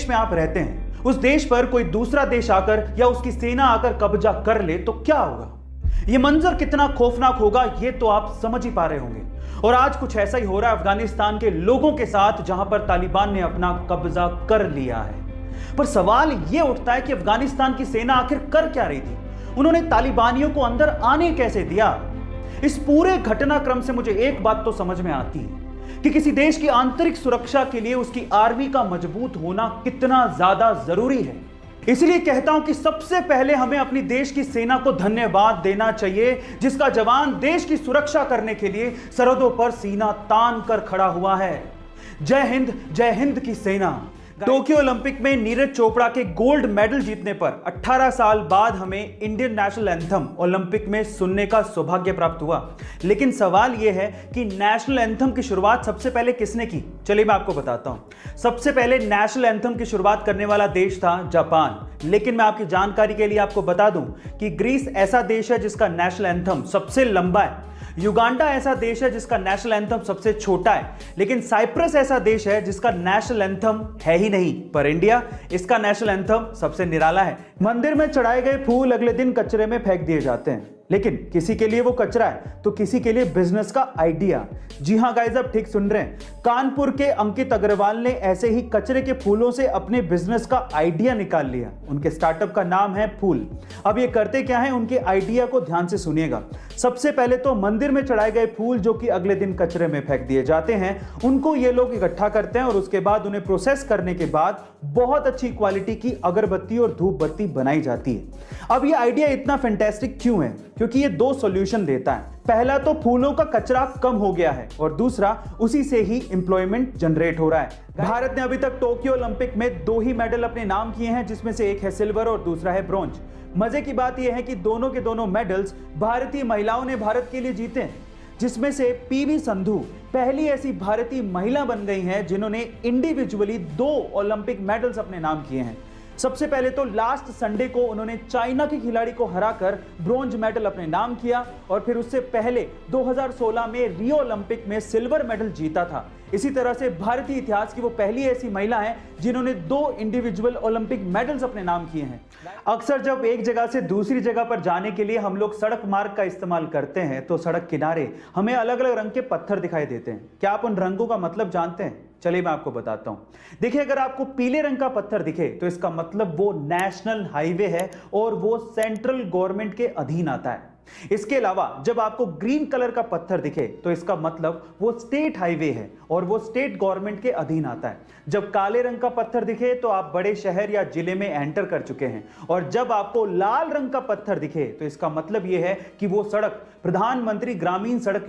देश में आप रहते हैं, उस देश पर कोई दूसरा देश आकर या उसकी सेना आकर कब्जा कर ले तो क्या होगा? यह मंजर कितना खौफनाक होगा ये तो आप समझ ही पा रहे होंगे। और आज कुछ ऐसा ही हो रहा है अफगानिस्तान के लोगों के साथ, जहां पर तालिबान ने अपना कब्जा कर लिया है। पर सवाल यह उठता है कि अफगानिस्तान की सेना आखिर कर क्या रही थी? उन्होंने तालिबानियों को अंदर आने कैसे दिया? इस पूरे घटनाक्रम से मुझे एक बात तो समझ में आती है कि किसी देश की आंतरिक सुरक्षा के लिए उसकी आर्मी का मजबूत होना कितना ज्यादा जरूरी है। इसलिए कहता हूं कि सबसे पहले हमें अपनी देश की सेना को धन्यवाद देना चाहिए, जिसका जवान देश की सुरक्षा करने के लिए सरहदों पर सीना तान कर खड़ा हुआ है। जय हिंद की सेना। टोक्यो ओलंपिक में नीरज चोपड़ा के गोल्ड मेडल जीतने पर 18 साल बाद हमें इंडियन नेशनल एंथम ओलंपिक में सुनने का सौभाग्य प्राप्त हुआ। लेकिन सवाल यह है कि नेशनल एंथम की शुरुआत सबसे पहले किसने की? चलिए मैं आपको बताता हूं। सबसे पहले नेशनल एंथम की शुरुआत करने वाला देश था जापान। लेकिन मैं आपकी जानकारी के लिए आपको बता दूं कि ग्रीस ऐसा देश है जिसका नेशनल एंथम सबसे लंबा है। युगांडा ऐसा देश है जिसका नेशनल एंथम सबसे छोटा है। लेकिन साइप्रस ऐसा देश है जिसका नेशनल एंथम है ही नहीं। पर इंडिया, इसका नेशनल एंथम सबसे निराला है। मंदिर में चढ़ाए गए फूल अगले दिन कचरे में फेंक दिए जाते हैं, लेकिन किसी के लिए वो कचरा है तो किसी के लिए बिजनेस का आइडिया। जी हां गाइस, आप ठीक सुन रहे हैं। कानपुर के अंकित अग्रवाल ने ऐसे ही कचरे के फूलों से अपने बिजनेस का आइडिया निकाल लिया। उनके स्टार्टअप का नाम है फूल। अब ये करते क्या है, उनके आइडिया को ध्यान से सुनिएगा। सबसे पहले तो मंदिर में चढ़ाए गए फूल जो कि अगले दिन कचरे में फेंक दिए जाते हैं, उनको ये लोग इकट्ठा करते हैं और उसके बाद उन्हें प्रोसेस करने के बाद बहुत अच्छी क्वालिटी की अगरबत्ती और धूप बत्ती बनाई जाती है। अब ये आइडिया इतना फैंटास्टिक क्यों है? क्योंकि ये दो सॉल्यूशन देता है। पहला तो फूलों का कचरा कम हो गया है और दूसरा उसी से ही एम्प्लॉयमेंट जनरेट हो रहा है। भारत ने अभी तक टोक्यो ओलंपिक में 2 ही मेडल अपने नाम किए हैं, जिसमें से एक है सिल्वर और दूसरा है ब्रॉन्ज। मजे की बात यह है कि दोनों के दोनों मेडल्स भारतीय महिलाओं ने भारत के लिए जीते हैं, जिसमें से पीवी संधू पहली ऐसी भारतीय महिला बन गई हैं जिन्होंने इंडिविजुअली 2 ओलंपिक मेडल्स अपने नाम किए हैं। सबसे पहले तो लास्ट संडे को उन्होंने चाइना के खिलाड़ी को हराकर ब्रॉन्ज मेडल अपने नाम किया और फिर उससे पहले 2016 में रियो ओलंपिक में सिल्वर मेडल जीता था। इसी तरह से भारतीय इतिहास की वो पहली ऐसी महिला हैं जिन्होंने 2 इंडिविजुअल ओलंपिक मेडल्स अपने नाम किए हैं। अक्सर जब एक जगह से दूसरी जगह पर जाने के लिए हम लोग सड़क मार्ग का इस्तेमाल करते हैं तो सड़क किनारे हमें अलग अलग रंग के पत्थर दिखाई देते हैं। क्या आप उन रंगों का मतलब जानते हैं? चलिए मैं आपको बताता हूं। देखिए, अगर आपको पीले रंग का पत्थर दिखे तो इसका मतलब वो नेशनल हाईवे है और वो सेंट्रल गवर्नमेंट के अधीन आता है। इसके अलावा जब आपको ग्रीन कलर का पत्थर दिखे तो इसका मतलब वो स्टेट हाईवे है और वो स्टेट गवर्नमेंट के अधीन आता है। जब काले रंग का पत्थर दिखे तो आप बड़े शहर या जिले में एंटर कर चुके हैं और जब आपको लाल रंग का पत्थर दिखे तो इसका मतलब यह है कि वो सड़क प्रधानमंत्री ग्रामीण सड़क